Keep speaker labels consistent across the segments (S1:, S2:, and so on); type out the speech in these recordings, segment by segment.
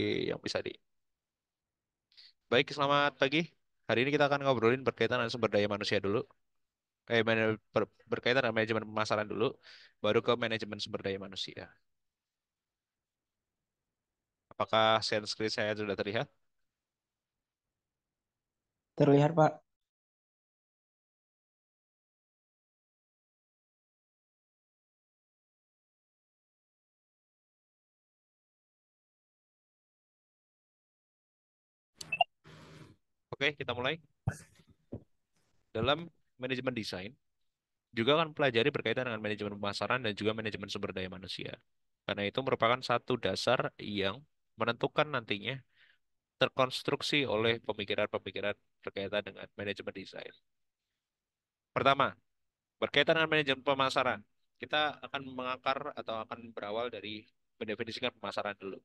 S1: yang bisa di. Baik, selamat pagi. Hari ini kita akan ngobrolin berkaitan dengan sumber daya manusia dulu. Berkaitan dengan manajemen pemasaran dulu, baru ke manajemen sumber daya manusia. Apakah share screen saya sudah terlihat?
S2: Terlihat, Pak.
S1: Oke, kita mulai. Dalam manajemen desain, juga akan pelajari berkaitan dengan manajemen pemasaran dan juga manajemen sumber daya manusia. Karena itu merupakan satu dasar yang menentukan nantinya terkonstruksi oleh pemikiran-pemikiran berkaitan dengan manajemen desain. Pertama, berkaitan dengan manajemen pemasaran, kita akan mengakar atau akan berawal dari mendefinisikan pemasaran dulu.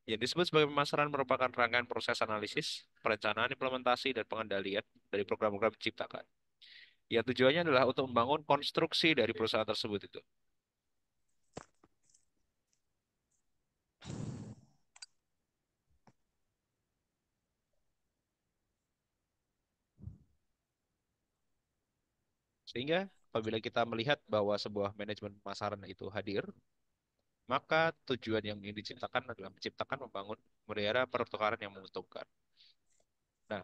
S1: Yang disebut sebagai pemasaran merupakan rangkaian proses analisis, perencanaan, implementasi, dan pengendalian dari program-program diciptakan. Yang tujuannya adalah untuk membangun konstruksi dari perusahaan tersebut itu. Sehingga apabila kita melihat bahwa sebuah manajemen pemasaran itu hadir, maka tujuan yang ingin diciptakan adalah menciptakan, membangun, memelihara pertukaran yang menguntungkan. Nah,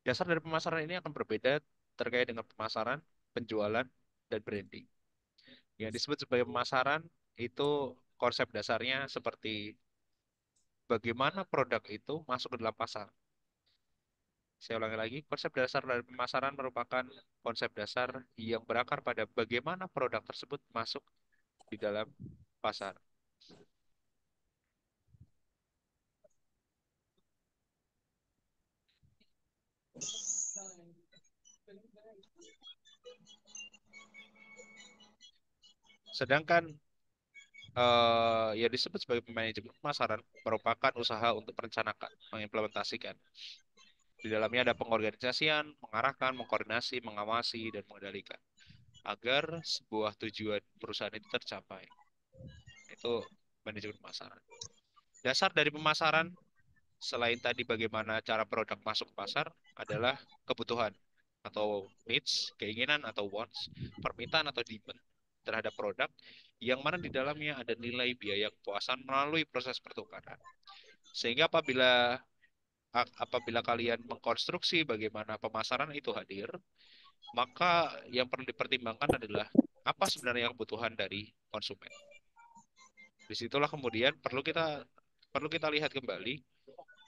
S1: dasar dari pemasaran ini akan berbeda terkait dengan pemasaran, penjualan, dan branding. Yang disebut sebagai pemasaran itu konsep dasarnya seperti bagaimana produk itu masuk ke dalam pasar. Saya ulangi lagi, konsep dasar dari pemasaran merupakan konsep dasar yang berakar pada bagaimana produk tersebut masuk di dalam pasar. Sedangkan yang disebut sebagai manajemen pemasaran merupakan usaha untuk merencanakan, mengimplementasikan. Di dalamnya ada pengorganisasian, mengarahkan, mengkoordinasi, mengawasi, dan mengendalikan agar sebuah tujuan perusahaan itu tercapai. Itu manajemen pemasaran. Dasar dari pemasaran selain tadi bagaimana cara produk masuk ke pasar adalah kebutuhan atau needs, keinginan atau wants, permintaan atau demand terhadap produk yang mana di dalamnya ada nilai biaya kepuasan melalui proses pertukaran. Sehingga apabila kalian mengkonstruksi bagaimana pemasaran itu hadir, maka yang perlu dipertimbangkan adalah apa sebenarnya kebutuhan dari konsumen. Disitulah kemudian perlu kita lihat kembali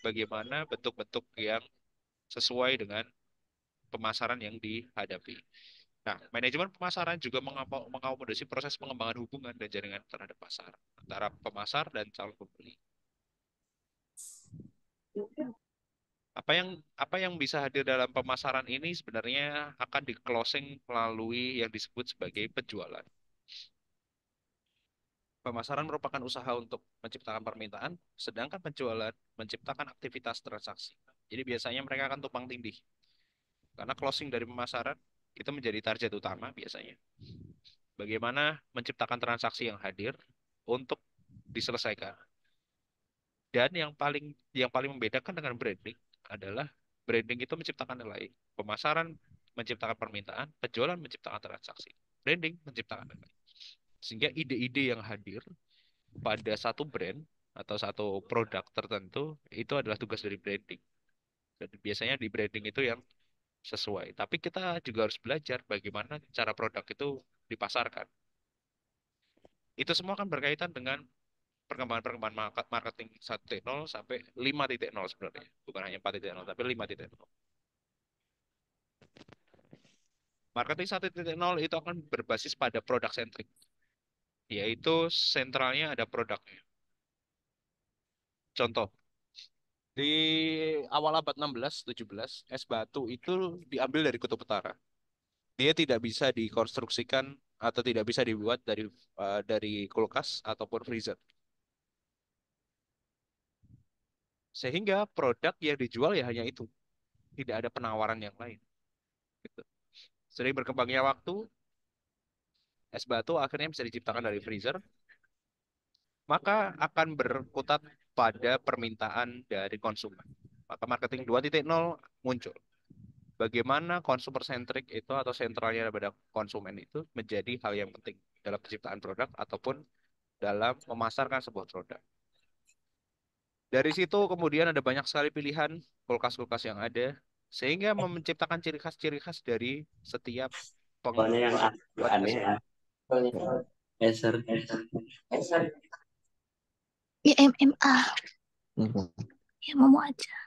S1: bagaimana bentuk-bentuk yang sesuai dengan pemasaran yang dihadapi. Nah, manajemen pemasaran juga mengakomodasi proses pengembangan hubungan dan jaringan terhadap pasar antara pemasar dan calon pembeli. Apa yang bisa hadir dalam pemasaran ini sebenarnya akan di closing melalui yang disebut sebagai penjualan. Pemasaran merupakan usaha untuk menciptakan permintaan, sedangkan penjualan menciptakan aktivitas transaksi. Jadi biasanya mereka akan tumpang tindih. Karena closing dari pemasaran itu menjadi target utama biasanya. Bagaimana menciptakan transaksi yang hadir untuk diselesaikan. Dan yang paling membedakan dengan branding adalah branding itu menciptakan nilai, pemasaran menciptakan permintaan, penjualan menciptakan transaksi, branding menciptakan nilai. Sehingga ide-ide yang hadir pada satu brand atau satu produk tertentu itu adalah tugas dari branding. Dan biasanya di branding itu yang sesuai. Tapi kita juga harus belajar bagaimana cara produk itu dipasarkan. Itu semua kan berkaitan dengan perkembangan-perkembangan marketing 1.0 sampai 5.0 sebenarnya. Bukan hanya 4.0, tapi 5.0. Marketing 1.0 itu akan berbasis pada produk centric, yaitu sentralnya ada produknya. Contoh, di awal abad 16, 17, es batu itu diambil dari kutub utara. Dia tidak bisa dikonstruksikan atau tidak bisa dibuat dari kulkas ataupun freezer. Sehingga produk yang dijual ya hanya itu, tidak ada penawaran yang lain. Gitu. Sering berkembangnya waktu, es batu akhirnya bisa diciptakan dari freezer, maka akan berkutat pada permintaan dari konsumen. Maka marketing 2.0 muncul. Bagaimana consumer centric itu atau sentralnya pada konsumen itu menjadi hal yang penting dalam penciptaan produk ataupun dalam memasarkan sebuah produk. Dari situ kemudian ada banyak sekali pilihan kulkas-kulkas yang ada, sehingga menciptakan ciri khas dari setiap
S2: Soalnya yang agak
S1: pembuat
S2: aneh
S1: desain.
S2: ya. Acer.
S3: Ya MMA. Ya mau aja.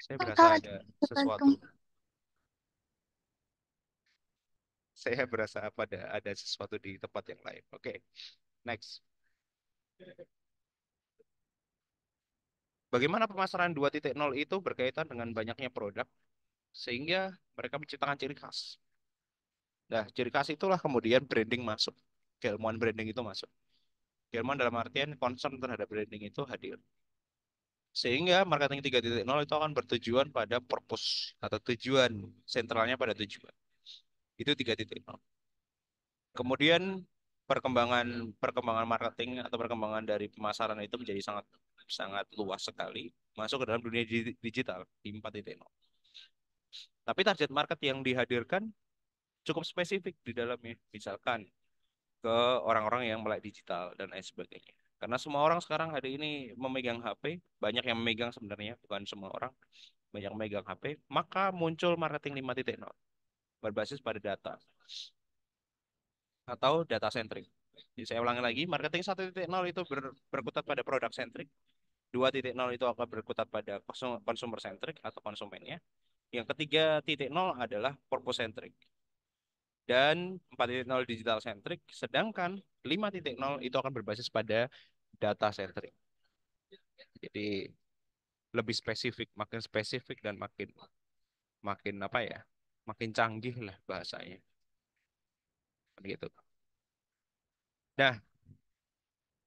S1: Saya berasa
S3: Entar
S1: ada
S3: tergantung.
S1: sesuatu. Saya berasa ada sesuatu di tempat yang lain. Oke, next. Bagaimana pemasaran 2.0 itu berkaitan dengan banyaknya produk sehingga mereka menciptakan ciri khas. Nah, ciri khas itulah kemudian branding masuk. Keilmuan branding itu masuk. Keilmuan dalam artian concern terhadap branding itu hadir. Sehingga marketing 3.0 itu akan bertujuan pada purpose atau tujuan, sentralnya pada tujuan. Itu 3.0. Kemudian perkembangan perkembangan marketing atau perkembangan dari pemasaran itu menjadi sangat sangat luas sekali masuk ke dalam dunia digital di 4.0. Tapi target market yang dihadirkan cukup spesifik di dalamnya. Misalkan ke orang-orang yang melek digital dan lain sebagainya. Karena semua orang sekarang hari ini memegang HP, banyak yang memegang sebenarnya, bukan semua orang, banyak memegang HP, maka muncul marketing 5.0 berbasis pada data atau data centric. Jadi saya ulangi lagi, marketing 1.0 itu berkutat pada produk centric, 2.0 itu akan berkutat pada consumer centric atau konsumennya. Yang ketiga titik nol adalah purpose centric. Dan 4.0 digital centric, sedangkan 5.0 itu akan berbasis pada data centric. Jadi lebih spesifik dan makin makin apa ya? Makin canggih lah bahasanya. Gitu. Nah,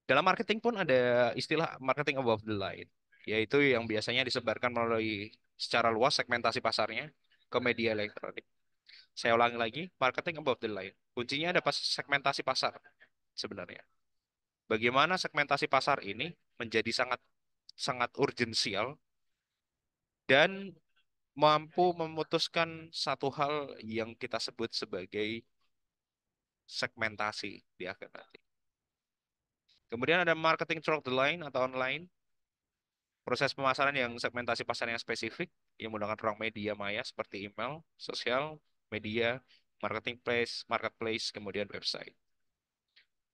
S1: dalam marketing pun ada istilah marketing above the line, yaitu yang biasanya disebarkan melalui secara luas segmentasi pasarnya ke media elektronik. Saya ulangi lagi, marketing above the line. Kuncinya ada pas segmentasi pasar sebenarnya. Bagaimana segmentasi pasar ini menjadi sangat sangat urgensial dan mampu memutuskan satu hal yang kita sebut sebagai segmentasi di akhir nanti. Kemudian ada marketing through the line atau online, proses pemasaran yang segmentasi pasar yang spesifik yang menggunakan ruang media maya seperti email, sosial, media, marketplace, kemudian website.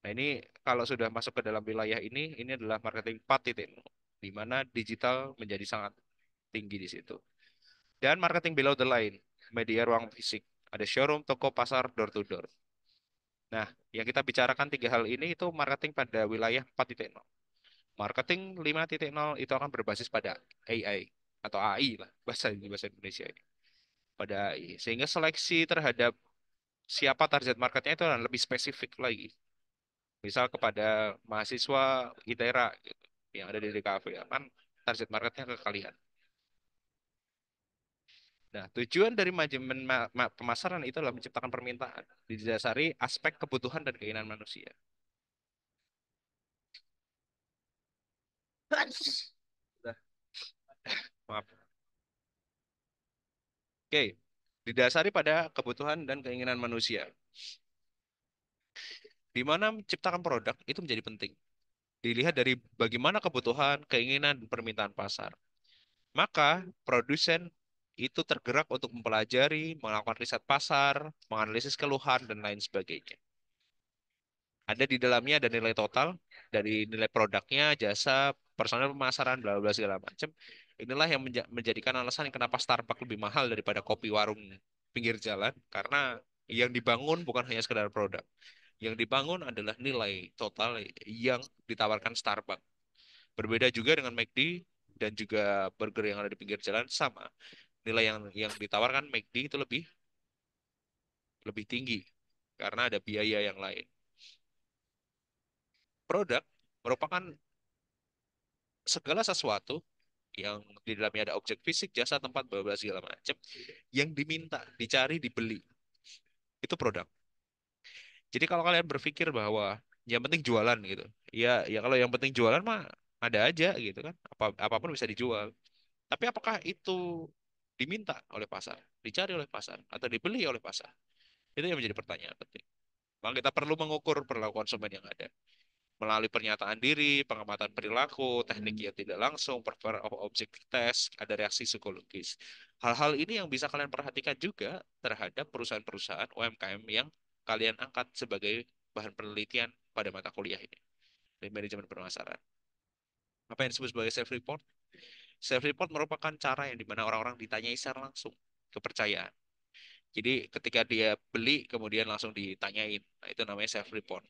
S1: Nah, ini kalau sudah masuk ke dalam wilayah ini adalah marketing 4.0, di mana digital menjadi sangat tinggi di situ. Dan marketing below the line, media ruang fisik. Ada showroom, toko, pasar, door to door. Nah, yang kita bicarakan tiga hal ini itu marketing pada wilayah 4.0. Marketing 5.0 itu akan berbasis pada AI atau AI lah, bahasa Indonesia ini. Pada AI. Sehingga seleksi terhadap siapa target marketnya itu akan lebih spesifik lagi. Misal kepada mahasiswa ITERA gitu, yang ada di DKV, kan target marketnya ke kalian. Nah, tujuan dari manajemen pemasaran itu adalah menciptakan permintaan didasari aspek kebutuhan dan keinginan manusia. Udah, maaf. Oke, didasari pada kebutuhan dan keinginan manusia. Di mana menciptakan produk itu menjadi penting. Dilihat dari bagaimana kebutuhan, keinginan, dan permintaan pasar. Maka produsen itu tergerak untuk mempelajari, melakukan riset pasar, menganalisis keluhan, dan lain sebagainya. Ada di dalamnya ada nilai total dari nilai produknya, jasa, personal pemasaran, bla bla segala macam. Inilah yang menjadikan alasan kenapa Starbucks lebih mahal daripada kopi warung pinggir jalan karena yang dibangun bukan hanya sekedar produk. Yang dibangun adalah nilai total yang ditawarkan Starbucks. Berbeda juga dengan McD dan juga burger yang ada di pinggir jalan sama. Nilai yang ditawarkan McD itu lebih lebih tinggi karena ada biaya yang lain. Produk merupakan segala sesuatu yang di dalamnya ada objek fisik, jasa, tempat, bla bla segala macam yang diminta, dicari, dibeli. Itu produk. Jadi kalau kalian berpikir bahwa yang penting jualan gitu. Ya, ya kalau yang penting jualan mah ada aja gitu kan. Apapun bisa dijual. Tapi apakah itu diminta oleh pasar, dicari oleh pasar, atau dibeli oleh pasar? Itu yang menjadi pertanyaan penting. Maka kita perlu mengukur perilaku konsumen yang ada melalui pernyataan diri, pengamatan perilaku, teknik yang tidak langsung, objective test, ada reaksi psikologis. Hal-hal ini yang bisa kalian perhatikan juga terhadap perusahaan-perusahaan UMKM yang kalian angkat sebagai bahan penelitian pada mata kuliah ini, di manajemen pemasaran. Apa yang disebut sebagai self report? Self report merupakan cara yang dimana orang-orang ditanyai secara langsung kepercayaan. Jadi ketika dia beli kemudian langsung ditanyain, nah itu namanya self report.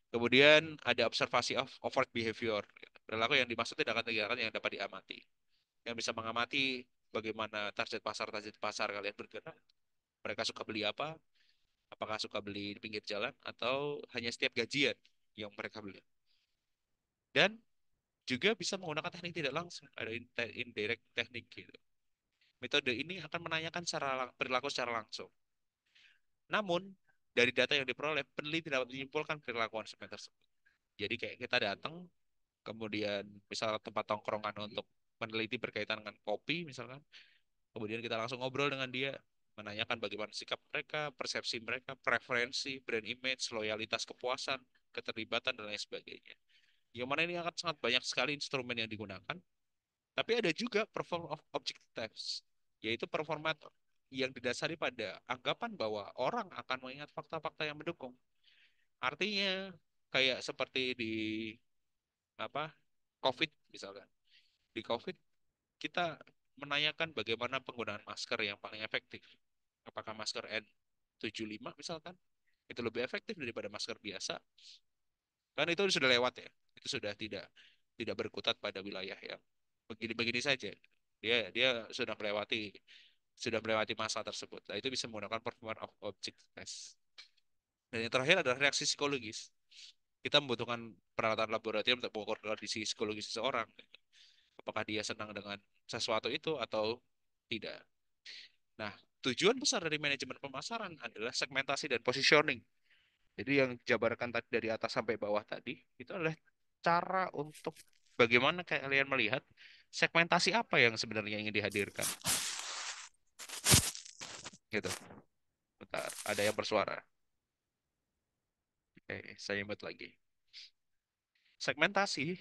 S1: Kemudian ada observasi of overt behavior. Perilaku yang dimaksud tindakan-tindakan yang dapat diamati. Yang bisa mengamati bagaimana target pasar kalian bergerak. Mereka suka beli apa? Apakah suka beli di pinggir jalan atau hanya setiap gajian yang mereka beli. Dan juga bisa menggunakan teknik tidak langsung, ada indirect teknik gitu. Metode ini akan menanyakan perilaku secara langsung. Namun, dari data yang diperoleh, peneliti dapat menyimpulkan perilaku konsumen tersebut. Jadi kayak kita datang, kemudian misal tempat tongkrongan untuk meneliti berkaitan dengan kopi misalkan, kemudian kita langsung ngobrol dengan dia, menanyakan bagaimana sikap mereka, persepsi mereka, preferensi, brand image, loyalitas, kepuasan, keterlibatan, dan lain sebagainya. Yang mana ini akan sangat banyak sekali instrumen yang digunakan, tapi ada juga perform of objective test, yaitu performa yang didasari pada anggapan bahwa orang akan mengingat fakta-fakta yang mendukung. Artinya kayak seperti di apa COVID misalkan. Di COVID kita menanyakan bagaimana penggunaan masker yang paling efektif. Apakah masker N95 misalkan itu lebih efektif daripada masker biasa? Kan itu sudah lewat ya. Itu sudah tidak berkutat pada wilayah yang begini-begini saja. Dia sudah melewati masa tersebut. Nah, itu bisa menggunakan performance of object test. Dan yang terakhir adalah reaksi psikologis. Kita membutuhkan peralatan laboratorium untuk mengukur kondisi psikologis seseorang. Apakah dia senang dengan sesuatu itu atau tidak. Nah, tujuan besar dari manajemen pemasaran adalah segmentasi dan positioning. Jadi yang jabarkan tadi dari atas sampai bawah tadi, itu adalah cara untuk bagaimana kalian melihat segmentasi apa yang sebenarnya ingin dihadirkan. Gitu. Bentar, ada yang bersuara. Saya ingat lagi. Segmentasi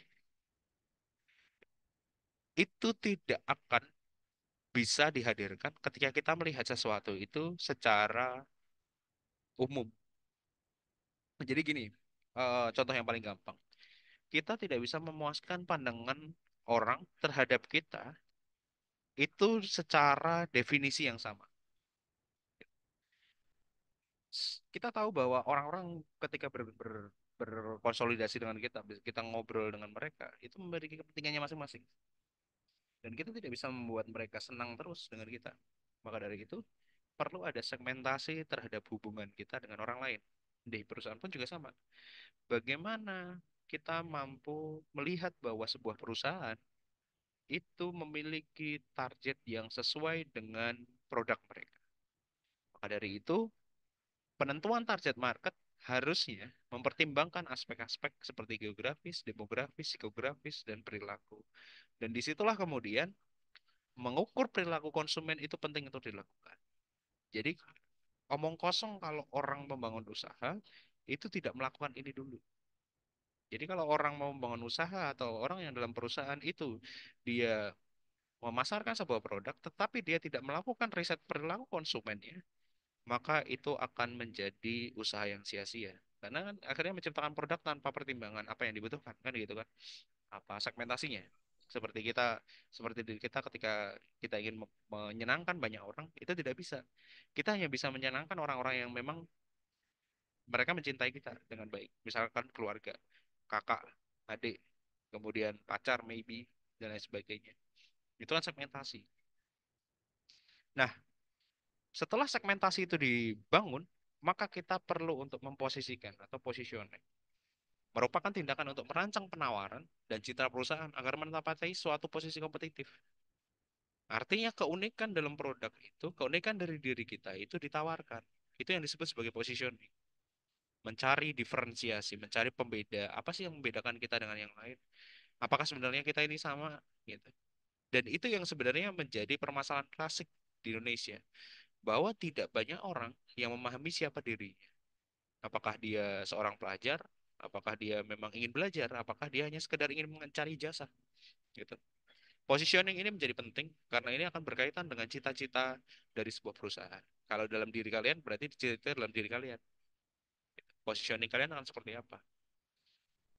S1: itu tidak akan bisa dihadirkan ketika kita melihat sesuatu itu secara umum. Jadi gini, contoh yang paling gampang. Kita tidak bisa memuaskan pandangan orang terhadap kita itu secara definisi yang sama. Kita tahu bahwa orang-orang ketika berkonsolidasi dengan kita ngobrol dengan mereka, itu memiliki kepentingannya masing-masing. Dan kita tidak bisa membuat mereka senang terus dengan kita. Maka dari itu, perlu ada segmentasi terhadap hubungan kita dengan orang lain. Di perusahaan pun juga sama. Bagaimana kita mampu melihat bahwa sebuah perusahaan itu memiliki target yang sesuai dengan produk mereka. Maka dari itu, penentuan target market harusnya mempertimbangkan aspek-aspek seperti geografis, demografis, psikografis, dan perilaku. Dan disitulah kemudian mengukur perilaku konsumen itu penting untuk dilakukan. Jadi omong kosong kalau orang membangun usaha itu tidak melakukan ini dulu. Jadi kalau orang mau membangun usaha atau orang yang dalam perusahaan itu dia memasarkan sebuah produk tetapi dia tidak melakukan riset perilaku konsumennya, maka itu akan menjadi usaha yang sia-sia. Karena kan akhirnya menciptakan produk tanpa pertimbangan apa yang dibutuhkan, kan gitu kan? Apa segmentasinya? Seperti kita, seperti diri kita ketika kita ingin menyenangkan banyak orang, itu tidak bisa. Kita hanya bisa menyenangkan orang-orang yang memang mereka mencintai kita dengan baik. Misalkan keluarga, kakak, adik, kemudian pacar, maybe, dan lain sebagainya. Itu kan segmentasi. Nah, setelah segmentasi itu dibangun, maka kita perlu untuk memposisikan atau positioning. Merupakan tindakan untuk merancang penawaran dan citra perusahaan agar menempati suatu posisi kompetitif. Artinya keunikan dalam produk itu, keunikan dari diri kita itu ditawarkan. Itu yang disebut sebagai positioning. mencari diferensiasi, mencari pembeda. Apa sih yang membedakan kita dengan yang lain? Apakah sebenarnya kita ini sama? Gitu. Dan itu yang sebenarnya menjadi permasalahan klasik di Indonesia, bahwa tidak banyak orang yang memahami siapa dirinya. Apakah dia seorang pelajar? Apakah dia memang ingin belajar? Apakah dia hanya sekedar ingin mencari jasa? Gitu. Positioning ini menjadi penting karena ini akan berkaitan dengan cita-cita dari sebuah perusahaan. Kalau dalam diri kalian, berarti cita-cita dalam diri kalian. Positioning kalian akan seperti apa?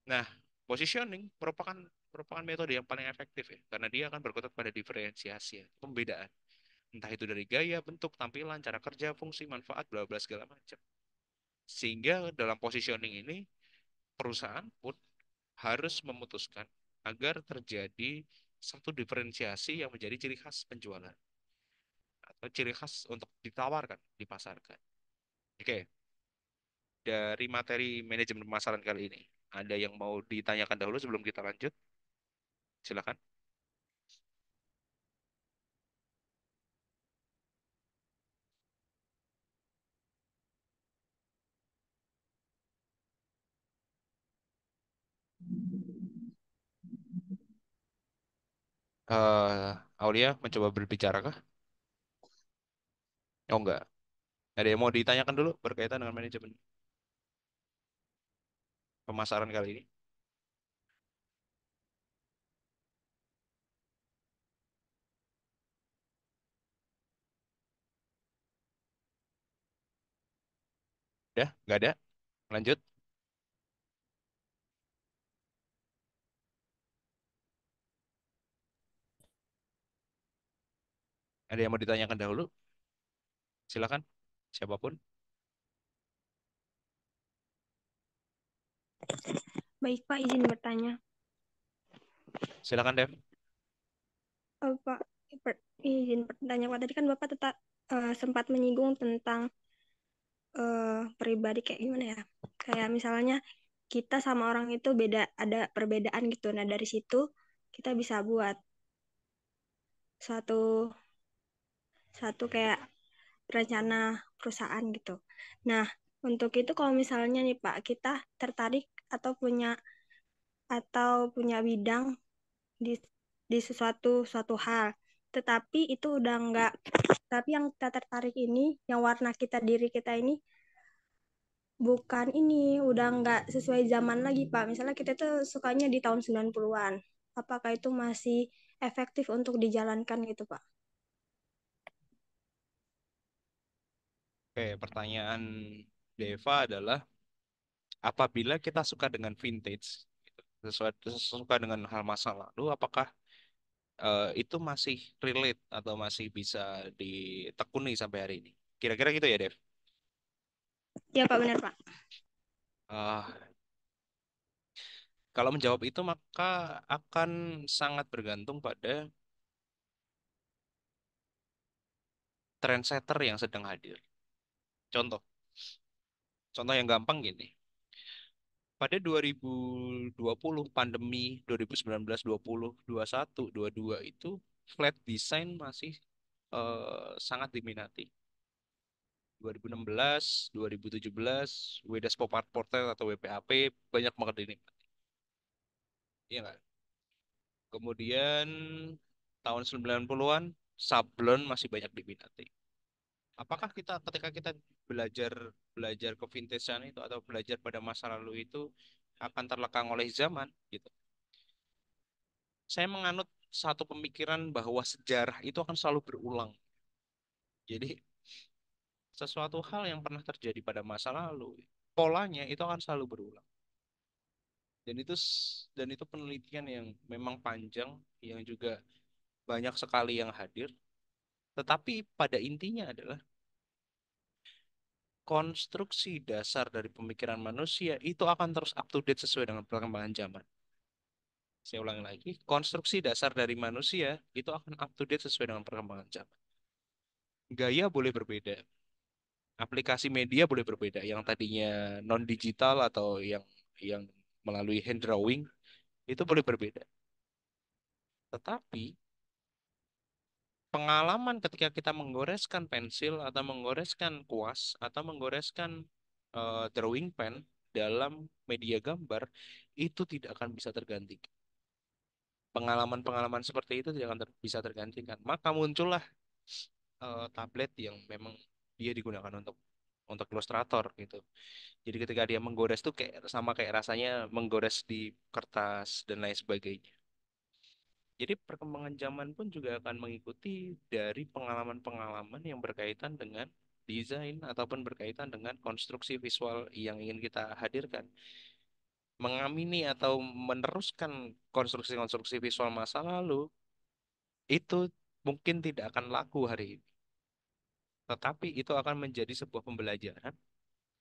S1: Nah, positioning merupakan merupakan metode yang paling efektif ya, karena dia akan berkutat pada diferensiasi, ya, pembedaan. Entah itu dari gaya, bentuk, tampilan, cara kerja, fungsi, manfaat, bla bla segala macam. Sehingga dalam positioning ini perusahaan pun harus memutuskan agar terjadi satu diferensiasi yang menjadi ciri khas penjualan atau ciri khas untuk ditawarkan, dipasarkan. Oke, dari materi manajemen pemasaran kali ini, ada yang mau ditanyakan dahulu sebelum kita lanjut? Silakan. Aulia mencoba berbicara kah? Oh enggak. Ada yang mau ditanyakan dulu berkaitan dengan manajemen pemasaran kali ini? Ya, nggak ada. Lanjut. Ada yang mau ditanyakan dahulu? Silakan. Siapapun.
S4: Baik Pak, izin bertanya.
S1: Silakan, Dev.
S4: Pak, izin bertanya Pak. Tadi kan Bapak sempat menyinggung tentang pribadi kayak gimana ya? Kayak misalnya kita sama orang itu beda, ada perbedaan gitu. Nah dari situ kita bisa buat suatu satu kayak rencana perusahaan gitu. Nah untuk itu kalau misalnya nih Pak kita tertarik atau punya bidang di sesuatu suatu hal, tetapi itu udah enggak, tapi yang kita tertarik ini, yang warna kita diri kita ini bukan ini, udah enggak sesuai zaman lagi Pak. Misalnya kita tuh sukanya di tahun 90-an, apakah itu masih efektif untuk dijalankan gitu Pak?
S1: Oke, pertanyaan Deva adalah apabila kita suka dengan vintage, gitu, sesuatu suka dengan hal masa lalu, apakah itu masih relate atau masih bisa ditekuni sampai hari ini? Kira-kira gitu ya, Dev?
S4: Ya Pak, benar Pak.
S1: Ah, kalau menjawab itu maka akan sangat bergantung pada trendsetter yang sedang hadir. Contoh, contoh yang gampang gini. Pada 2020 pandemi, 2019, 20, 21, 22 itu flat design masih sangat diminati. 2016, 2017, Wedas Pop Art Portrait atau WPAP banyak banget dinikmati. Iya nggak? Kemudian tahun 90-an, sablon masih banyak diminati. Apakah kita ketika kita belajar belajar ke vintage itu atau belajar pada masa lalu itu akan terlekang oleh zaman gitu? Saya menganut satu pemikiran bahwa sejarah itu akan selalu berulang. Jadi sesuatu hal yang pernah terjadi pada masa lalu, polanya itu akan selalu berulang. Dan itu penelitian yang memang panjang, yang juga banyak sekali yang hadir. Tetapi pada intinya adalah konstruksi dasar dari pemikiran manusia itu akan terus up to date sesuai dengan perkembangan zaman. Saya ulangi lagi, konstruksi dasar dari manusia itu akan up to date sesuai dengan perkembangan zaman. Gaya boleh berbeda, aplikasi media boleh berbeda. Yang tadinya non digital atau yang melalui hand drawing itu boleh berbeda. Tetapi pengalaman ketika kita menggoreskan pensil atau menggoreskan kuas atau menggoreskan drawing pen dalam media gambar itu tidak akan bisa tergantikan. Pengalaman-pengalaman seperti itu tidak akan bisa tergantikan. Maka muncullah tablet yang memang dia digunakan untuk ilustrator gitu. Jadi ketika dia menggores tuh kayak sama kayak rasanya menggores di kertas dan lain sebagainya. Jadi perkembangan zaman pun juga akan mengikuti dari pengalaman-pengalaman yang berkaitan dengan desain ataupun berkaitan dengan konstruksi visual yang ingin kita hadirkan. Mengamini atau meneruskan konstruksi-konstruksi visual masa lalu itu mungkin tidak akan laku hari ini. Tetapi itu akan menjadi sebuah pembelajaran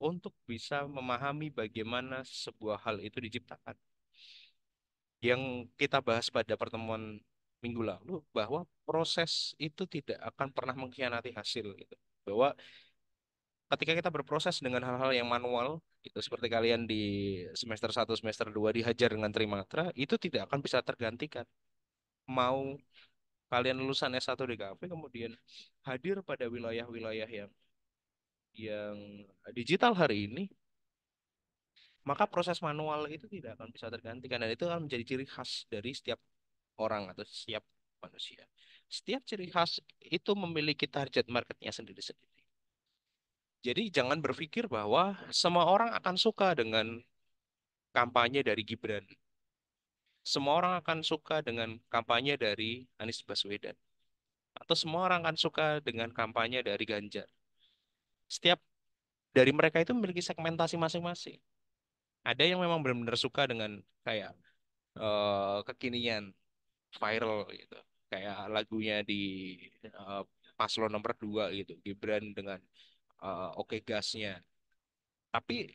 S1: untuk bisa memahami bagaimana sebuah hal itu diciptakan. Yang kita bahas pada pertemuan minggu lalu bahwa proses itu tidak akan pernah mengkhianati hasil gitu. Bahwa ketika kita berproses dengan hal-hal yang manual itu seperti kalian di semester 1, semester 2 dihajar dengan trimatra itu tidak akan bisa tergantikan. Mau kalian lulusan S1 di KP kemudian hadir pada wilayah-wilayah yang digital hari ini, maka proses manual itu tidak akan bisa tergantikan dan itu akan menjadi ciri khas dari setiap orang atau setiap manusia. Setiap ciri khas itu memiliki target marketnya sendiri-sendiri. Jadi jangan berpikir bahwa semua orang akan suka dengan kampanye dari Gibran. Semua orang akan suka dengan kampanye dari Anies Baswedan. Atau semua orang akan suka dengan kampanye dari Ganjar. Setiap dari mereka itu memiliki segmentasi masing-masing. Ada yang memang benar-benar suka dengan kayak kekinian, viral gitu. Kayak lagunya di eh, Paslon nomor 2 gitu, Gibran dengan Oke Gasnya. Tapi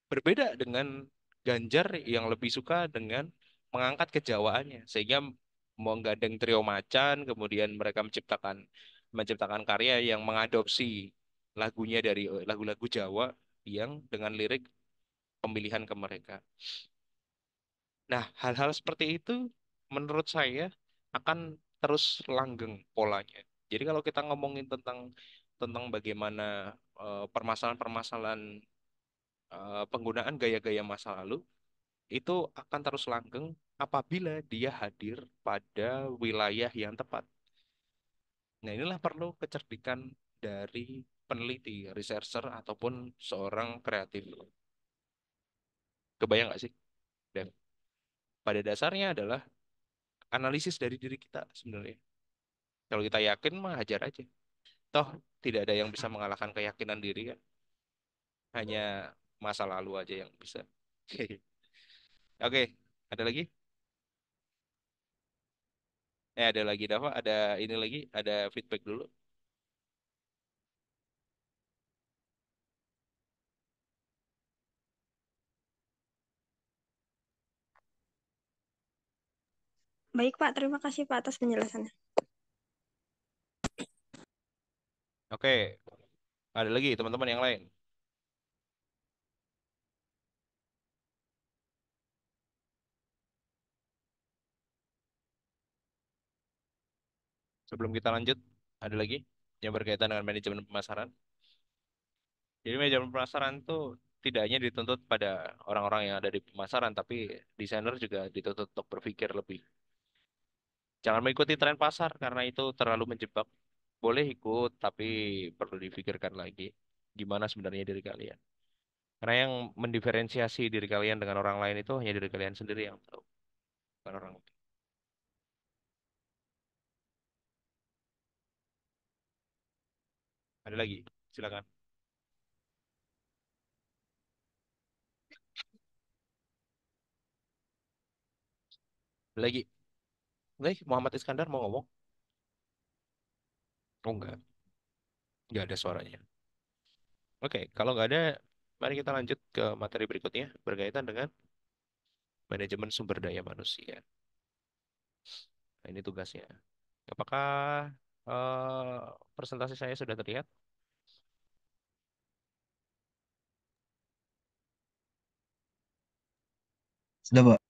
S1: berbeda dengan Ganjar yang lebih suka dengan mengangkat kejawaannya sehingga menggandeng trio macan, kemudian mereka menciptakan karya yang mengadopsi lagunya dari lagu-lagu Jawa yang dengan lirik pemilihan ke mereka. Nah, hal-hal seperti itu menurut saya akan terus langgeng polanya. Jadi kalau kita ngomongin tentang tentang bagaimana permasalahan-permasalahan penggunaan gaya-gaya masa lalu itu akan terus langgeng apabila dia hadir pada wilayah yang tepat. Nah, inilah perlu kecerdikan dari peneliti, researcher ataupun seorang kreatif. Kebayang nggak sih? Dan pada dasarnya adalah analisis dari diri kita sebenarnya. Kalau kita yakin mah hajar aja. Toh tidak ada yang bisa mengalahkan keyakinan diri kan. Hanya masa lalu aja yang bisa. Oke, ada lagi? Ada lagi Dava, ada ini lagi, ada feedback dulu.
S4: Baik Pak, terima kasih Pak atas penjelasannya.
S1: Oke, ada lagi teman-teman yang lain. Sebelum kita lanjut, ada lagi yang berkaitan dengan manajemen pemasaran. Jadi manajemen pemasaran itu tidak hanya dituntut pada orang-orang yang ada di pemasaran, tapi desainer juga dituntut untuk berpikir lebih. Jangan mengikuti tren pasar karena itu terlalu menjebak. Boleh ikut, tapi perlu dipikirkan lagi gimana sebenarnya diri kalian. Karena yang mendiferensiasi diri kalian dengan orang lain itu hanya diri kalian sendiri yang tahu, bukan orang lain. Ada lagi, silakan. Ada lagi. Nih, Muhammad Iskandar mau ngomong? Oh enggak ada suaranya. Oke, kalau nggak ada, mari kita lanjut ke materi berikutnya berkaitan dengan manajemen sumber daya manusia. Nah, ini tugasnya. Apakah presentasi saya sudah terlihat?
S5: Sudah, Pak.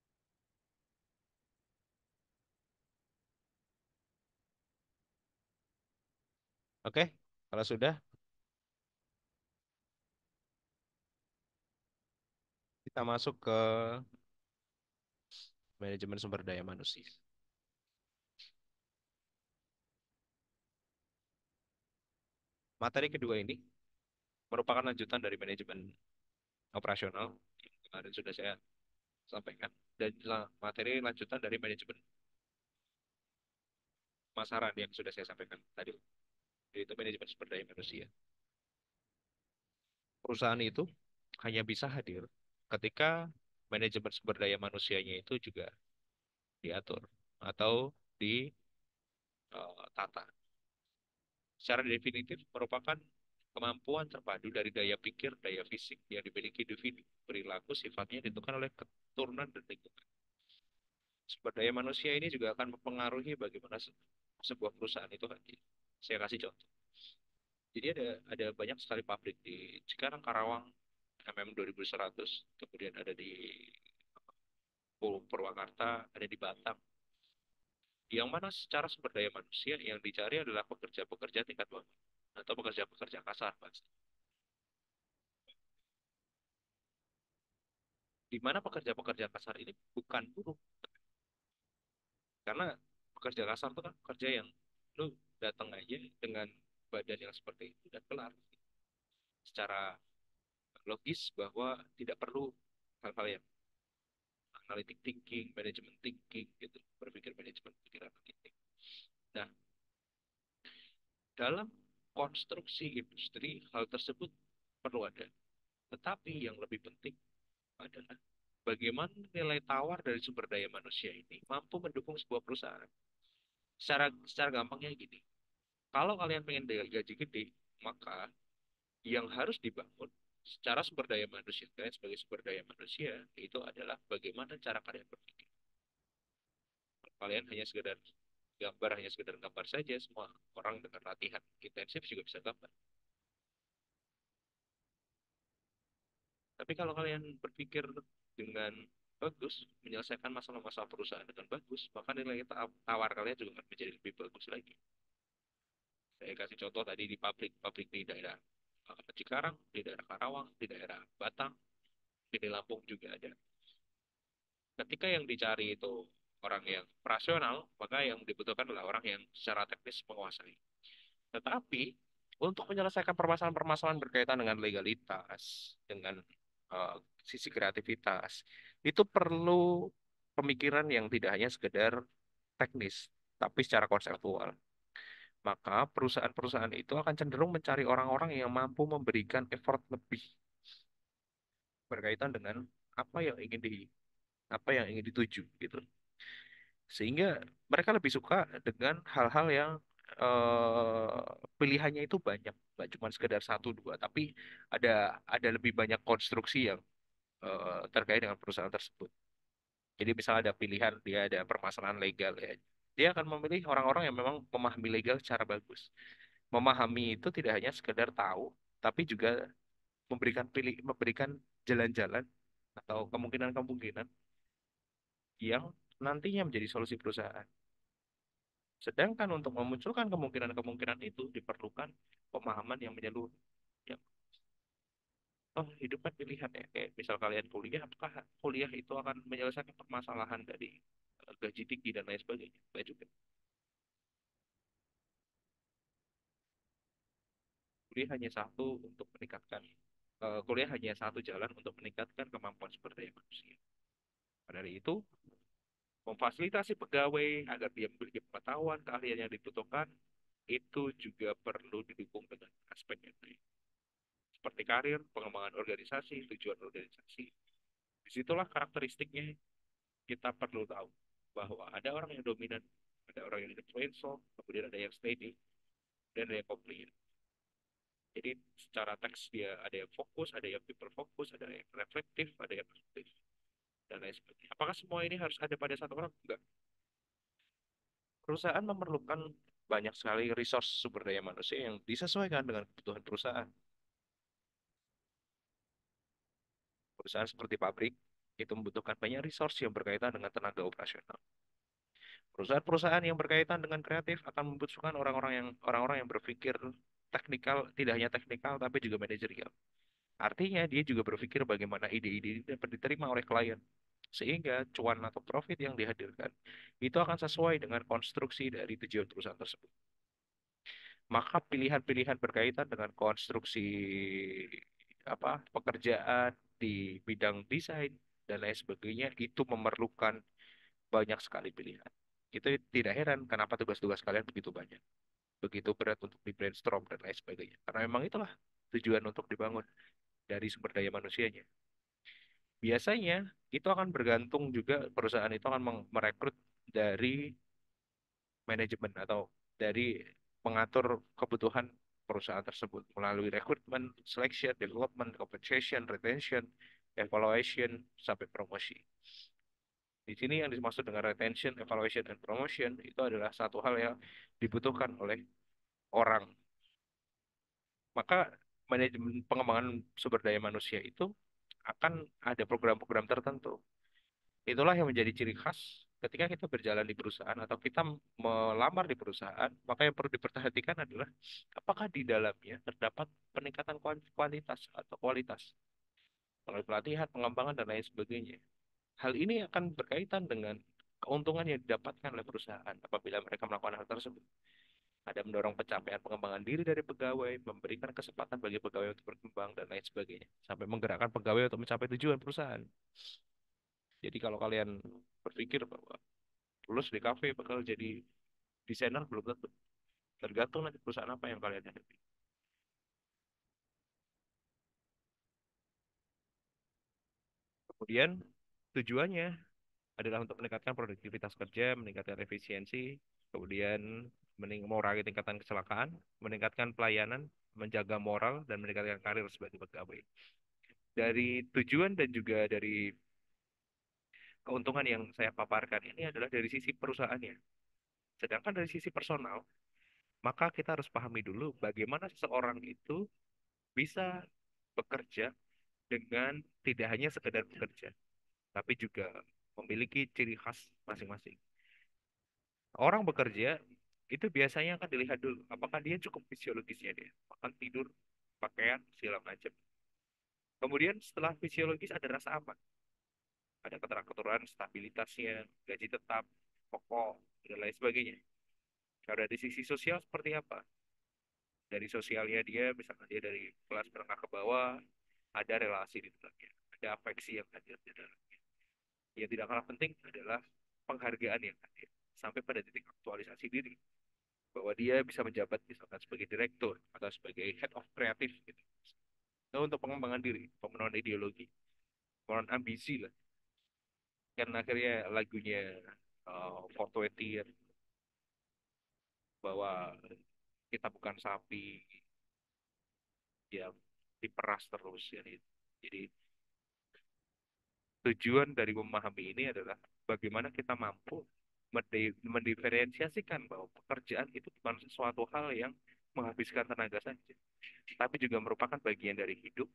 S1: Oke, kalau sudah, Kita masuk ke manajemen sumber daya manusia. Materi kedua ini merupakan lanjutan dari manajemen operasional yang kemarin sudah saya sampaikan, dan materi lanjutan dari manajemen pemasaran yang sudah saya sampaikan tadi, yaitu manajemen sumber daya manusia. Perusahaan itu hanya bisa hadir ketika manajemen sumber daya manusianya itu juga diatur atau ditata. Secara definitif merupakan kemampuan terpadu dari daya pikir, daya fisik yang dimiliki individu, perilaku sifatnya ditentukan oleh keturunan dan lingkungan. Sumber daya manusia ini juga akan mempengaruhi bagaimana sebuah perusahaan itu hadir. Saya kasih contoh. Jadi ada banyak sekali pabrik di Cikarang, Karawang, MM2100, kemudian ada di Purwakarta, ada di Batam. Yang mana secara sumber daya manusia yang dicari adalah pekerja-pekerja tingkat bawah atau pekerja-pekerja kasar, Mas. Di mana pekerja-pekerja kasar ini bukan buruh, karena pekerja kasar itu kan pekerja yang lu datang aja dengan badan yang seperti itu dan kelar. Secara logis bahwa tidak perlu hal-hal yang analytic thinking, management thinking, gitu, berpikir manajemen pikiran analitik. Nah, dalam konstruksi industri hal tersebut perlu ada. Tetapi yang lebih penting adalah bagaimana nilai tawar dari sumber daya manusia ini mampu mendukung sebuah perusahaan. Secara gampangnya gini, kalau kalian pengen gaji gede, maka yang harus dibangun secara sumber daya manusia, kalian sebagai sumber daya manusia, itu adalah bagaimana cara kalian berpikir. Kalian hanya sekedar gambar, hanya sekedar gambar saja, semua orang dengan latihan intensif juga bisa gambar. Tapi kalau kalian berpikir dengan bagus, menyelesaikan masalah-masalah perusahaan dengan bagus, maka nilai tawar kalian juga akan menjadi lebih bagus lagi. Saya kasih contoh tadi di pabrik di daerah Cikarang, di daerah Karawang, di daerah Batang, di Lampung juga ada. Ketika yang dicari itu orang yang rasional, maka yang dibutuhkan adalah orang yang secara teknis menguasai. Tetapi untuk menyelesaikan permasalahan-permasalahan berkaitan dengan legalitas, dengan sisi kreativitas, itu perlu pemikiran yang tidak hanya sekedar teknis, tapi secara konseptual. Maka perusahaan-perusahaan itu akan cenderung mencari orang-orang yang mampu memberikan effort lebih berkaitan dengan apa yang ingin apa yang ingin dituju gitu. Sehingga mereka lebih suka dengan hal-hal yang eh, pilihannya itu banyak, nggak cuma sekedar satu dua, tapi ada lebih banyak konstruksi yang terkait dengan perusahaan tersebut. Jadi misalnya ada pilihan, dia ada permasalahan legal ya, dia akan memilih orang-orang yang memang memahami legal secara bagus. Memahami itu tidak hanya sekedar tahu, tapi juga memberikan jalan-jalan atau kemungkinan-kemungkinan yang nantinya menjadi solusi perusahaan. Sedangkan untuk memunculkan kemungkinan-kemungkinan itu diperlukan pemahaman yang menyeluruh. Ya, oh, hidup kan pilihan ya. Kayak misal kalian kuliah, apakah kuliah itu akan menyelesaikan permasalahan dari gaji tinggi dan lain sebagainya? Enggak juga. Kuliah hanya satu untuk meningkatkan kuliah hanya satu jalan untuk meningkatkan kemampuan sumber daya manusia. Pada dari itu, memfasilitasi pegawai agar dia memiliki pengetahuan, keahlian yang dibutuhkan, itu juga perlu didukung dengan aspek yang lain. Seperti karir, pengembangan organisasi, tujuan organisasi. Disitulah karakteristiknya kita perlu tahu bahwa ada orang yang dominan, ada orang yang influential, kemudian ada yang steady, dan ada yang compliant. Jadi secara teks dia ada yang fokus, ada yang people fokus, ada yang reflektif, ada yang aktif, dan lain sebagainya. Apakah semua ini harus ada pada satu orang? Enggak. Perusahaan memerlukan banyak sekali resource sumber daya manusia yang disesuaikan dengan kebutuhan perusahaan. Perusahaan seperti pabrik itu membutuhkan banyak resource yang berkaitan dengan tenaga operasional. Perusahaan-perusahaan yang berkaitan dengan kreatif akan membutuhkan orang-orang yang berpikir teknikal, tidak hanya teknikal tapi juga manajerial. Artinya dia juga berpikir bagaimana ide-ide ini dapat diterima oleh klien. Sehingga cuan atau profit yang dihadirkan itu akan sesuai dengan konstruksi dari tujuan perusahaan tersebut. Maka pilihan-pilihan berkaitan dengan konstruksi pekerjaan di bidang desain dan lain sebagainya itu memerlukan banyak sekali pilihan. Itu tidak heran kenapa tugas-tugas kalian begitu banyak, begitu berat untuk di brainstorm dan lain sebagainya. Karena memang itulah tujuan untuk dibangun dari sumber daya manusianya. Biasanya itu akan bergantung juga perusahaan itu akan merekrut dari manajemen atau dari mengatur kebutuhan perusahaan tersebut melalui rekrutmen, selection, development, compensation, retention, evaluation, sampai promosi. Di sini yang dimaksud dengan retention, evaluation, dan promotion itu adalah satu hal yang dibutuhkan oleh orang. Maka manajemen pengembangan sumber daya manusia itu akan ada program-program tertentu. Itulah yang menjadi ciri khas ketika kita berjalan di perusahaan atau kita melamar di perusahaan, maka yang perlu diperhatikan adalah apakah di dalamnya terdapat peningkatan kuantitas atau kualitas melalui pelatihan, pengembangan, dan lain sebagainya. Hal ini akan berkaitan dengan keuntungan yang didapatkan oleh perusahaan apabila mereka melakukan hal tersebut. Ada mendorong pencapaian pengembangan diri dari pegawai, memberikan kesempatan bagi pegawai untuk berkembang, dan lain sebagainya. Sampai menggerakkan pegawai untuk mencapai tujuan perusahaan. Jadi kalau kalian berpikir bahwa lulus di kafe bakal jadi desainer, belum tentu. Tergantung nanti perusahaan apa yang kalian hadapi. Kemudian tujuannya adalah untuk meningkatkan produktivitas kerja, meningkatkan efisiensi, kemudian mengurangi tingkatan kecelakaan, meningkatkan pelayanan, menjaga moral, dan meningkatkan karir sebagai pegawai. Dari tujuan dan juga dari keuntungan yang saya paparkan ini adalah dari sisi perusahaannya. Sedangkan dari sisi personal, maka kita harus pahami dulu bagaimana seseorang itu bisa bekerja dengan tidak hanya sekedar bekerja, tapi juga memiliki ciri khas masing-masing. Orang bekerja itu biasanya akan dilihat dulu apakah dia cukup fisiologisnya dia, makan tidur, pakaian, segala macam. Kemudian setelah fisiologis ada rasa aman, ada keteraturan, stabilitasnya, gaji tetap, pokok, dan lain sebagainya. Kalau dari sisi sosial seperti apa? Dari sosialnya dia, misalkan dia dari kelas menengah ke bawah, ada relasi di dalamnya, ada afeksi yang hadir di dalamnya. Yang tidak kalah penting adalah penghargaan yang hadir sampai pada titik aktualisasi diri bahwa dia bisa menjabat misalkan sebagai direktur atau sebagai head of kreatif gitu. Itu untuk pengembangan diri, pemenuhan ideologi, pemenuhan ambisi lah. Kan akhirnya lagunya 420 bahwa kita bukan sapi yang diperas terus ya. Jadi tujuan dari memahami ini adalah bagaimana kita mampu mendiferensiasikan bahwa pekerjaan itu bukan sesuatu hal yang menghabiskan tenaga saja, tapi juga merupakan bagian dari hidup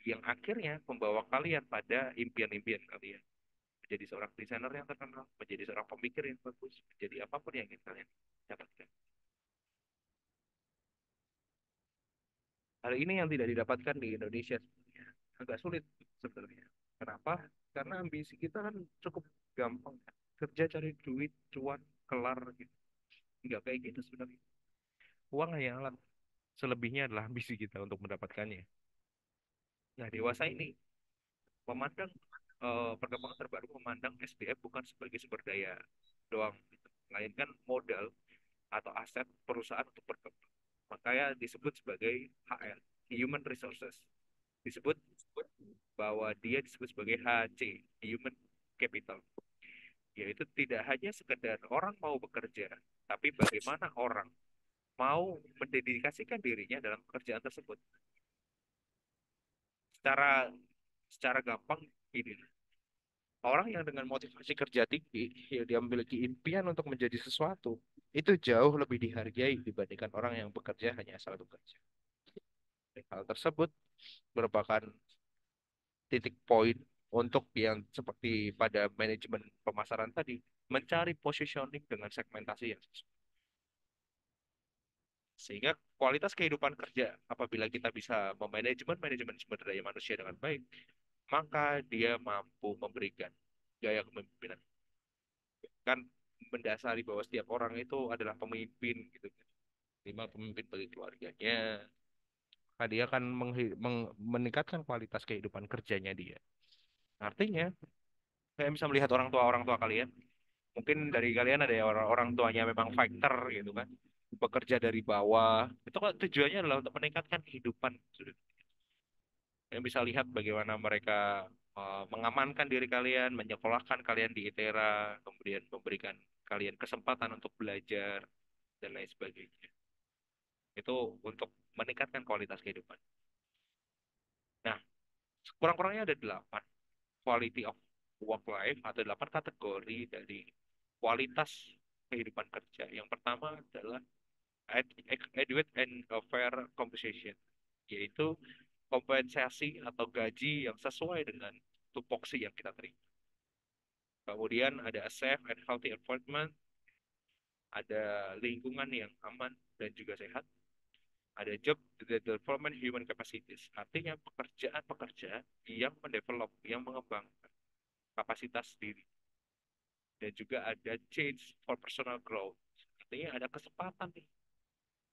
S1: yang akhirnya membawa kalian pada impian-impian kalian. Menjadi seorang desainer yang terkenal, menjadi seorang pemikir yang bagus, menjadi apapun yang ingin kalian dapatkan. Hal ini yang tidak didapatkan di Indonesia sebenarnya. Agak sulit sebenarnya. Kenapa? Karena ambisi kita kan cukup gampang. Kerja cari duit, cuan, kelar gitu. Nggak kayak gitu sebenarnya. Uang hanya alat. Selebihnya adalah ambisi kita untuk mendapatkannya. Nah, dewasa ini memandang perkembangan terbaru memandang SDM bukan sebagai sumber daya doang, gitu. Melainkan modal atau aset perusahaan untuk berkembang. Makanya disebut sebagai HR, Human Resources. Disebut bahwa dia disebut sebagai HC, Human Capital. Yaitu tidak hanya sekedar orang mau bekerja, tapi bagaimana orang mau mendedikasikan dirinya dalam pekerjaan tersebut. Secara secara gampang ini, orang yang dengan motivasi kerja tinggi, yang dia memiliki impian untuk menjadi sesuatu, itu jauh lebih dihargai dibandingkan orang yang bekerja hanya asal bekerja. Hal tersebut merupakan titik poin untuk yang seperti pada manajemen pemasaran tadi, mencari positioning dengan segmentasi yang sesuai. Sehingga kualitas kehidupan kerja apabila kita bisa manajemen sumber daya manusia dengan baik, maka dia mampu memberikan gaya kepemimpinan. Kan mendasari bahwa setiap orang itu adalah pemimpin gitu kan. Lima pemimpin bagi keluarganya. Maka dia akan meningkatkan kualitas kehidupan kerjanya dia. Artinya, saya bisa melihat orang tua kalian. Mungkin dari kalian ada yang orang tuanya memang fighter gitu kan, bekerja dari bawah. Itu kan tujuannya adalah untuk meningkatkan kehidupan. Yang bisa lihat bagaimana mereka mengamankan diri kalian, menyekolahkan kalian di ITERA, kemudian memberikan kalian kesempatan untuk belajar dan lain sebagainya. Itu untuk meningkatkan kualitas kehidupan. Nah, kurang-kurangnya ada 8 quality of work life atau 8 kategori dari kualitas kehidupan kerja. Yang pertama adalah adequate and fair compensation, yaitu kompensasi atau gaji yang sesuai dengan tupoksi yang kita terima. Kemudian ada a safe and healthy environment, ada lingkungan yang aman dan juga sehat, ada job development human capacities, artinya pekerjaan-pekerjaan yang mendevelop, yang mengembangkan kapasitas diri, dan juga ada change for personal growth, artinya ada kesempatan nih,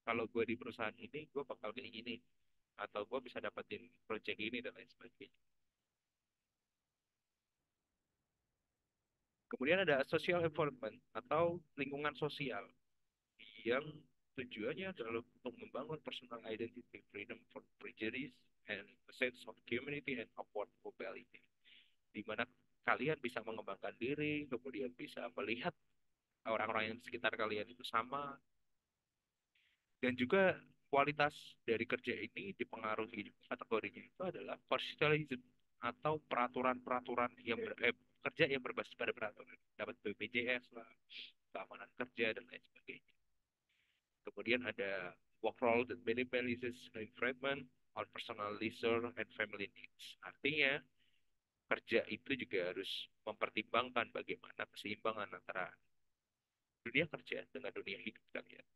S1: kalau gue di perusahaan ini gue bakal kayak gini, atau gue bisa dapetin project ini dan lain sebagainya. Kemudian ada social environment atau lingkungan sosial yang tujuannya adalah untuk membangun personal identity, freedom from prejudice, and a sense of community and upward mobility. Di mana kalian bisa mengembangkan diri, kemudian bisa melihat orang-orang yang di sekitar kalian itu sama, dan juga kualitas dari kerja ini dipengaruhi kategorinya itu adalah professionalism atau peraturan-peraturan kerja yang berbasis pada peraturan. Dapat BPJS lah, keamanan kerja dan lain sebagainya. Kemudian ada work role that minimizes environment on personal leisure and family needs. Artinya kerja itu juga harus mempertimbangkan bagaimana keseimbangan antara dunia kerja dengan dunia hidup kalian.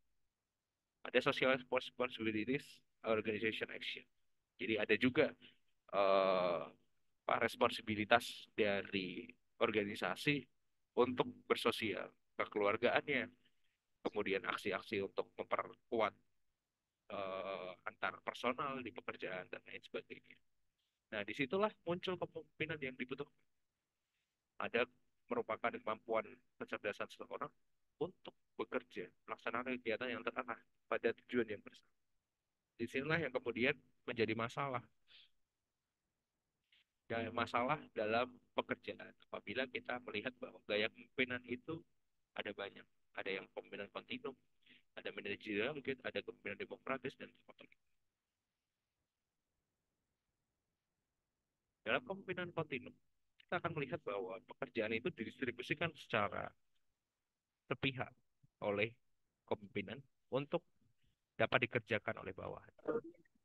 S1: Ada social responsibilities, organization action. Jadi ada juga eh, responsibilitas dari organisasi untuk bersosial, kekeluargaannya, kemudian aksi-aksi untuk memperkuat antar personal di pekerjaan dan lain sebagainya. Nah, disitulah muncul kepemimpinan yang dibutuhkan. Ada merupakan kemampuan kecerdasan seseorang untuk bekerja, melaksanakan kegiatan yang terarah pada tujuan yang bersama. Disinilah yang kemudian menjadi masalah. Ya, masalah dalam pekerjaan apabila kita melihat bahwa gaya kepemimpinan itu ada banyak. Ada yang kepemimpinan kontinum, ada manajerial, ada kepemimpinan demokratis dan otoriter. Dalam kepemimpinan kontinum, kita akan melihat bahwa pekerjaan itu didistribusikan secara sepihak oleh kepemimpinan untuk dapat dikerjakan oleh bawah.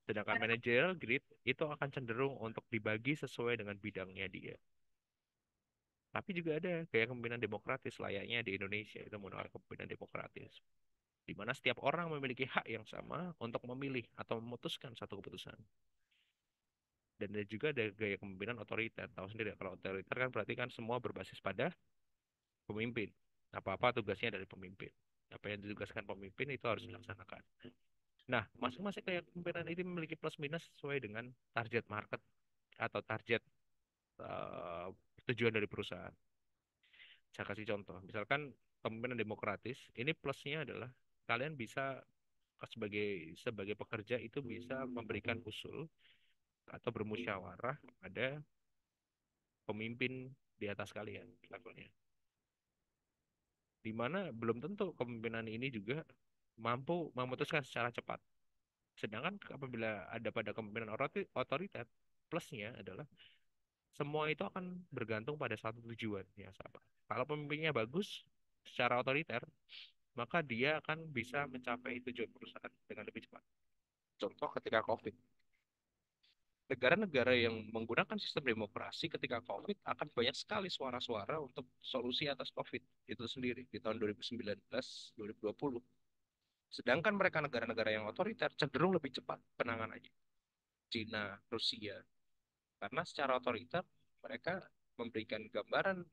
S1: Sedangkan managerial grid itu akan cenderung untuk dibagi sesuai dengan bidangnya dia. Tapi juga ada gaya kepemimpinan demokratis layaknya di Indonesia, itu menawarkan kepemimpinan demokratis, di mana setiap orang memiliki hak yang sama untuk memilih atau memutuskan satu keputusan. Dan ada juga ada gaya kepemimpinan otoriter. Tahu sendiri, kalau otoriter kan berarti kan semua berbasis pada pemimpin. Apa-apa tugasnya dari pemimpin. Apa yang ditugaskan pemimpin itu harus dilaksanakan. Nah, masing-masing gaya kepemimpinan ini memiliki plus minus sesuai dengan target market atau target eh, tujuan dari perusahaan. Saya kasih contoh, misalkan kepemimpinan demokratis, ini plusnya adalah kalian bisa sebagai sebagai pekerja itu bisa memberikan usul atau bermusyawarah pada pemimpin di atas kalian levelnya. Di mana belum tentu kepemimpinan ini juga mampu memutuskan secara cepat. Sedangkan apabila ada pada kepemimpinan otoriter, plusnya adalah semua itu akan bergantung pada satu tujuan yang sama. Kalau pemimpinnya bagus secara otoriter, maka dia akan bisa mencapai tujuan perusahaan dengan lebih cepat. Contoh ketika COVID. Negara-negara yang menggunakan sistem demokrasi ketika COVID akan banyak sekali suara-suara untuk solusi atas COVID itu sendiri di tahun 2019, 2020. Sedangkan mereka negara-negara yang otoriter cenderung lebih cepat penanganannya. Cina, Rusia. Karena secara otoriter mereka memberikan gambaran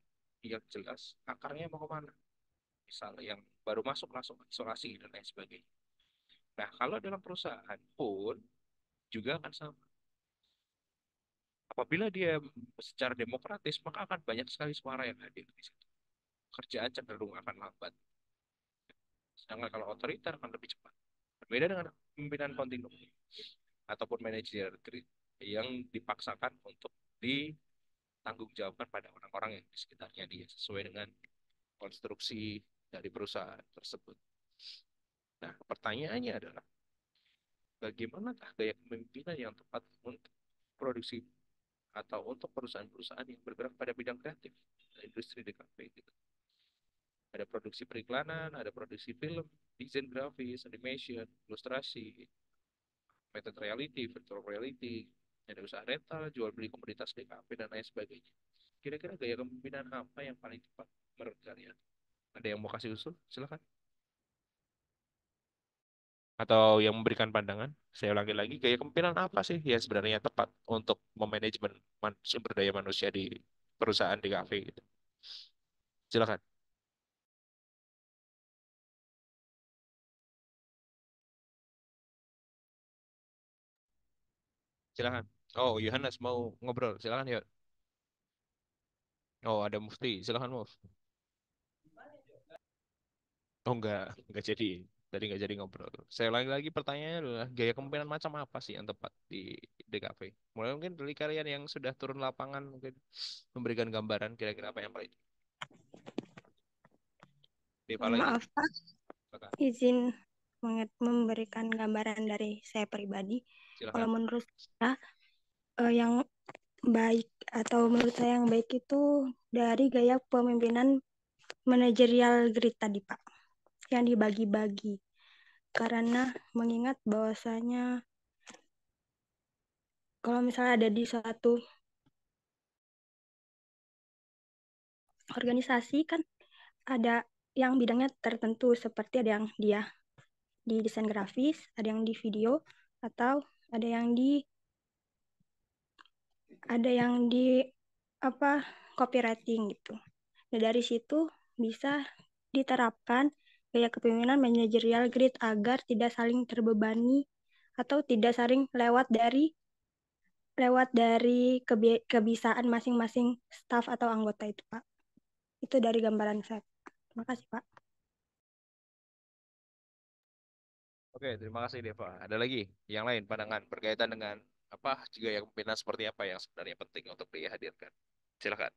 S1: yang jelas akarnya mau kemana. Misalnya yang baru masuk langsung isolasi dan lain sebagainya. Nah, kalau dalam perusahaan pun juga akan sama. Apabila dia secara demokratis, maka akan banyak sekali suara yang hadir di situ. Kerjaan cenderung akan lambat. Sedangkan kalau otoriter akan lebih cepat. Berbeda dengan pimpinan kontinu ataupun manajer grid yang dipaksakan untuk ditanggung jawabkan pada orang-orang yang di sekitarnya dia sesuai dengan konstruksi dari perusahaan tersebut. Nah, pertanyaannya adalah bagaimanakah gaya kepemimpinan yang tepat untuk produksi atau untuk perusahaan-perusahaan yang bergerak pada bidang kreatif, industri DKP gitu. Ada produksi periklanan, ada produksi film, desain grafis, animation, ilustrasi, method reality, virtual reality, ada usaha rental, jual beli komoditas DKP dan lain sebagainya. Kira-kira gaya kepemimpinan apa yang paling tepat menurut kalian? Ada yang mau kasih usul? Silakan. Atau yang memberikan pandangan? Saya ulangi lagi, gaya kepemimpinan apa sih yang sebenarnya tepat untuk memanajemen sumber daya manusia di perusahaan di kafe gitu? Silakan. Silakan. Oh, Yohanes mau ngobrol. Silakan, yuk. Oh, ada Mufti. Silakan, Muf. Oh, enggak jadi. Tadi enggak jadi ngobrol. Saya ulangi lagi pertanyaannya adalah gaya kepemimpinan macam apa sih yang tepat di DKV? Mulai mungkin dari kalian yang sudah turun lapangan mungkin memberikan gambaran kira-kira apa yang paling Deva lagi.
S4: Maaf Pak,
S1: Silakan.
S4: izin memberikan gambaran dari saya pribadi. Kalau
S1: Silakan.
S4: menurut saya yang baik atau menurut saya yang baik itu dari gaya pemimpinan manajerial grid tadi Pak, yang dibagi-bagi. Karena mengingat bahwasanya kalau misalnya ada di suatu organisasi kan ada yang bidangnya tertentu, seperti ada yang dia di desain grafis, ada yang di video, atau ada yang di apa copywriting gitu. Nah, dari situ bisa diterapkan gaya kepemimpinan manajerial grid agar tidak saling terbebani atau tidak saling lewat dari kebiasaan masing-masing staf atau anggota itu, Pak. Itu dari gambaran saya. Terima kasih, Pak.
S1: Oke, terima kasih Deva. Ada lagi yang lain pandangan berkaitan dengan apa juga yang kepemimpinan seperti apa yang sebenarnya penting untuk dihadirkan. Silakan.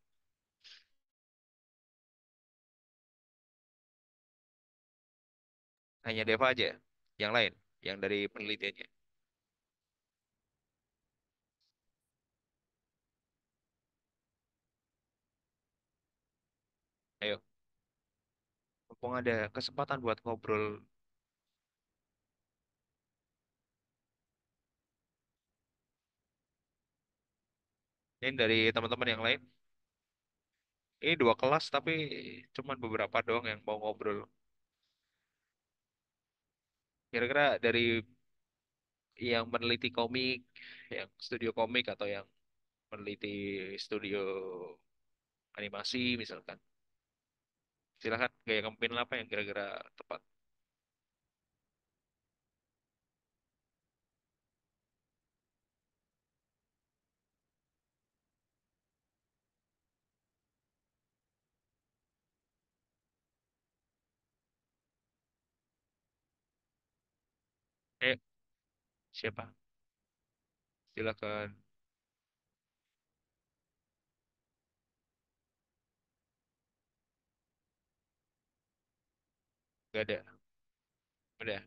S1: Hanya Deva aja. Yang lain, yang dari penelitiannya. Ayo, mumpung ada kesempatan buat ngobrol. Ini dari teman-teman yang lain. Ini dua kelas tapi cuman beberapa doang yang mau ngobrol. Kira-kira dari yang meneliti komik, yang studio komik atau yang meneliti studio animasi misalkan. Silakan gaya kepemimpinan apa yang kira-kira tepat. Eh, siapa? Silakan. Gak ada. Udah.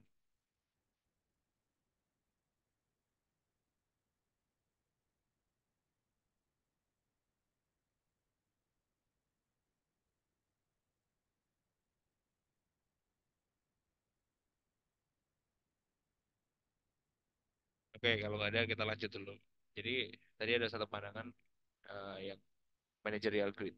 S1: Oke, kalau nggak ada kita lanjut dulu. Jadi tadi ada satu pandangan yang managerial grid.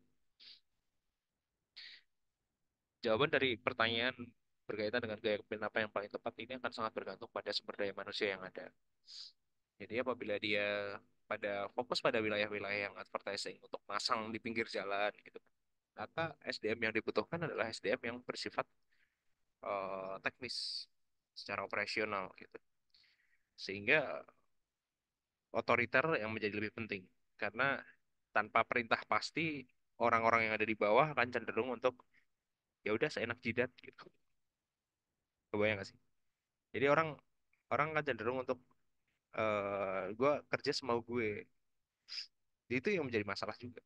S1: Jawaban dari pertanyaan berkaitan dengan gaya kepemimpinan apa yang paling tepat ini akan sangat bergantung pada sumber daya manusia yang ada. Jadi apabila dia fokus pada wilayah-wilayah yang advertising untuk masang di pinggir jalan gitu, maka SDM yang dibutuhkan adalah SDM yang bersifat teknis secara operasional gitu. Sehingga otoriter yang menjadi lebih penting karena tanpa perintah pasti orang-orang yang ada di bawah akan cenderung untuk ya udah seenak jidat gitu. Kebayang gak sih? Jadi orang orang akan cenderung untuk gue kerja semau gue. Itu yang menjadi masalah juga.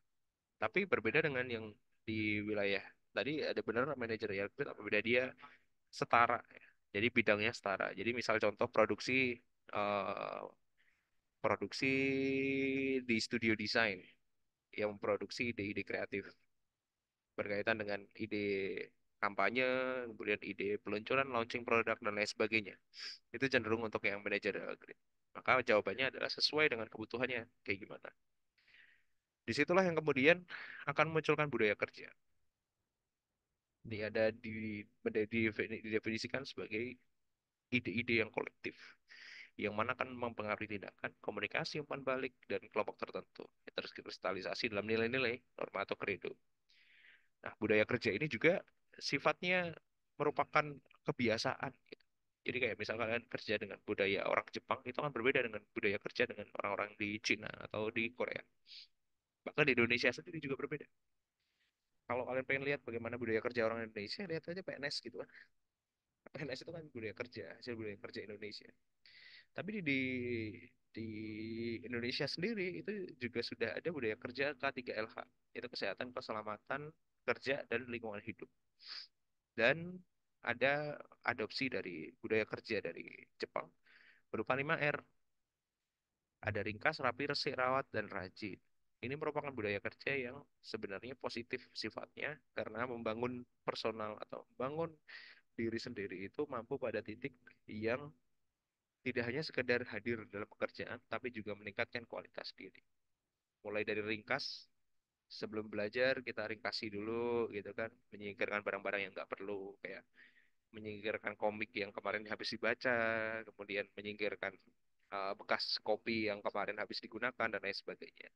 S1: Tapi berbeda dengan yang di wilayah tadi ada benar manajerial grade apabila dia setara ya. Jadi bidangnya setara. Jadi misal contoh eh, produksi di studio desain yang memproduksi ide-ide kreatif berkaitan dengan ide kampanye, kemudian ide peluncuran, launching produk dan lain sebagainya. Itu cenderung untuk yang manajerial grade. Maka jawabannya adalah sesuai dengan kebutuhannya kayak gimana. Disitulah yang kemudian akan munculkan budaya kerja. Ini ada didefinisikan sebagai ide-ide yang kolektif, yang mana akan mempengaruhi tindakan, komunikasi, umpan balik, dan kelompok tertentu. Terkristalisasi dalam nilai-nilai, norma atau kredo. Nah, budaya kerja ini juga sifatnya merupakan kebiasaan, gitu. Jadi kayak misalkan kalian kerja dengan budaya orang Jepang, itu kan berbeda dengan budaya kerja dengan orang-orang di Cina atau di Korea. Bahkan di Indonesia sendiri juga berbeda. Kalau kalian pengen lihat bagaimana budaya kerja orang Indonesia, lihat aja PNS gitu kan. PNS itu kan budaya kerja, hasil budaya kerja Indonesia. Tapi di Indonesia sendiri itu juga sudah ada budaya kerja K3LH, yaitu kesehatan, keselamatan kerja dan lingkungan hidup. Dan ada adopsi dari budaya kerja dari Jepang berupa 5R. Ada ringkas, rapi, resik, rawat, dan rajin. Ini merupakan budaya kerja yang sebenarnya positif sifatnya karena membangun personal atau membangun diri sendiri itu mampu pada titik yang tidak hanya sekedar hadir dalam pekerjaan, tapi juga meningkatkan kualitas diri. Mulai dari ringkas, sebelum belajar kita ringkasi dulu gitu kan, menyingkirkan barang-barang yang nggak perlu, kayak menyingkirkan komik yang kemarin habis dibaca, kemudian menyingkirkan bekas kopi yang kemarin habis digunakan, dan lain sebagainya.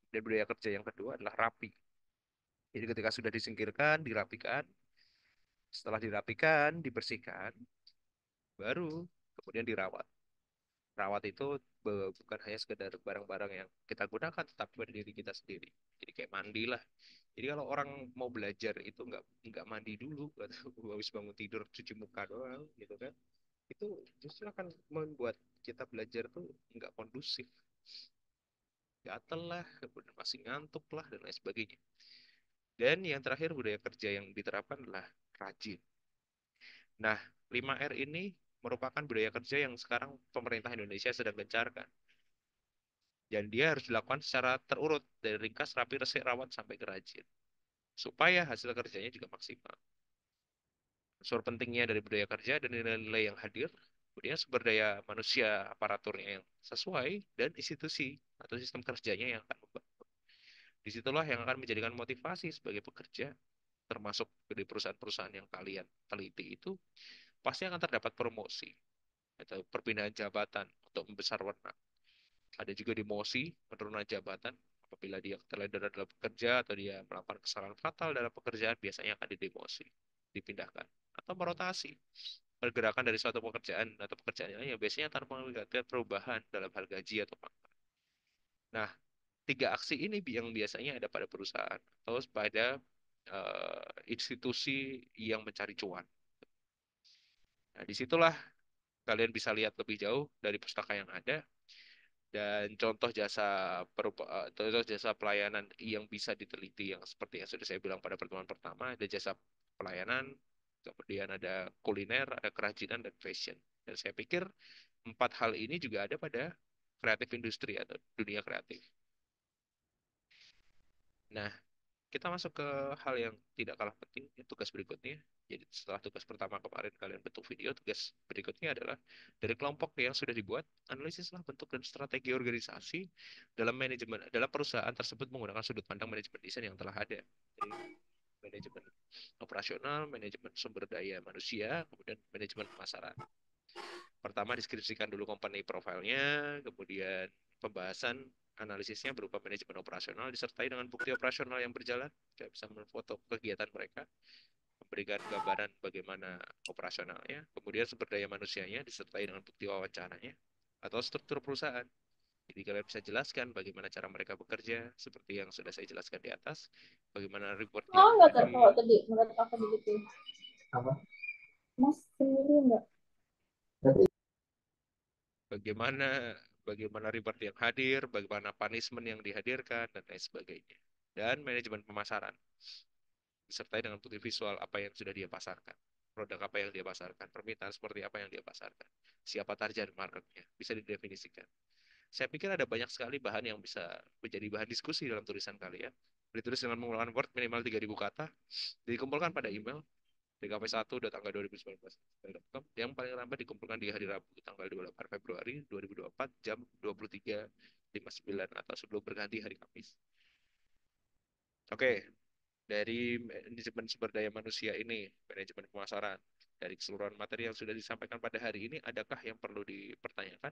S1: Dan budaya kerja yang kedua adalah rapi. Jadi ketika sudah disingkirkan, dirapikan, setelah dirapikan, dibersihkan, baru kemudian dirawat. Rawat itu bukan hanya sekedar barang-barang yang kita gunakan, tetapi pada diri kita sendiri. Jadi kayak mandi lah. Jadi kalau orang mau belajar itu nggak mandi dulu, atau habis bangun tidur cuci muka doang, gitu kan? Itu justru akan membuat kita belajar tuh nggak kondusif. Gatel lah, kemudian masih ngantuk lah, dan lain sebagainya. Dan yang terakhir budaya kerja yang diterapkan adalah rajin. Nah, 5R ini merupakan budaya kerja yang sekarang pemerintah Indonesia sedang gencarkan. Dan dia harus dilakukan secara terurut dari ringkas, rapi, resik, rawat sampai ke rajin. Supaya hasil kerjanya juga maksimal. Unsur pentingnya dari budaya kerja dan nilai-nilai yang hadir, kemudian sumber daya manusia aparaturnya yang sesuai, dan institusi atau sistem kerjanya yang akan membangun. Disitulah yang akan menjadikan motivasi sebagai pekerja, termasuk di perusahaan-perusahaan yang kalian teliti itu, pasti akan terdapat promosi atau perpindahan jabatan untuk membesar wenang. Ada juga demosi, penurunan jabatan. Apabila dia terlena dalam bekerja atau dia melakukan kesalahan fatal dalam pekerjaan, biasanya akan didemosi, dipindahkan, atau merotasi. Pergerakan dari suatu pekerjaan atau pekerjaan lain yang biasanya tanpa mengakibatkan perubahan dalam hal gaji atau pangkat. Nah, tiga aksi ini yang biasanya ada pada perusahaan atau pada institusi yang mencari cuan. Nah, disitulah kalian bisa lihat lebih jauh dari pustaka yang ada dan contoh jasa pelayanan yang bisa diteliti yang seperti yang sudah saya bilang pada pertemuan pertama, ada jasa pelayanan, kemudian ada kuliner, ada kerajinan, dan fashion. Dan saya pikir empat hal ini juga ada pada kreatif industri atau dunia kreatif. Nah, kita masuk ke hal yang tidak kalah penting, tugas berikutnya. Jadi setelah tugas pertama kemarin kalian bentuk video, tugas berikutnya adalah dari kelompok yang sudah dibuat, analisislah bentuk dan strategi organisasi dalam manajemen dalam perusahaan tersebut menggunakan sudut pandang manajemen desain yang telah ada. Jadi, manajemen operasional, manajemen sumber daya manusia, kemudian manajemen pemasaran. Pertama deskripsikan dulu company profilnya, kemudian pembahasan analisisnya berupa manajemen operasional disertai dengan bukti operasional yang berjalan, kita bisa memfoto kegiatan mereka, memberikan gambaran bagaimana operasionalnya, kemudian sumber daya manusianya disertai dengan bukti wawancaranya atau struktur perusahaan. Jadi kalian bisa jelaskan bagaimana cara mereka bekerja, seperti yang sudah saya jelaskan di atas, bagaimana report yang
S5: Enggak tertawa tadi menurut aku begitu.
S2: Apa?
S5: Mas sendiri enggak?
S1: bagaimana bagaimana report yang hadir, bagaimana punishment yang dihadirkan, dan lain sebagainya. Dan manajemen pemasaran, disertai dengan bukti visual apa yang sudah dia pasarkan, produk apa yang dia pasarkan, permintaan seperti apa yang dia pasarkan, siapa target marketnya, bisa didefinisikan. Saya pikir ada banyak sekali bahan yang bisa menjadi bahan diskusi dalam tulisan kalian. Ditulis dengan menggunakan Word minimal 3.000 kata, dikumpulkan pada email dkp1.tanggal 2019 yang paling lambat dikumpulkan di hari Rabu tanggal 28 Februari 2024 jam 23.59 atau sebelum berganti hari Kamis. Oke, dari manajemen sumber daya manusia ini, manajemen pemasaran, dari keseluruhan materi yang sudah disampaikan pada hari ini, adakah yang perlu dipertanyakan?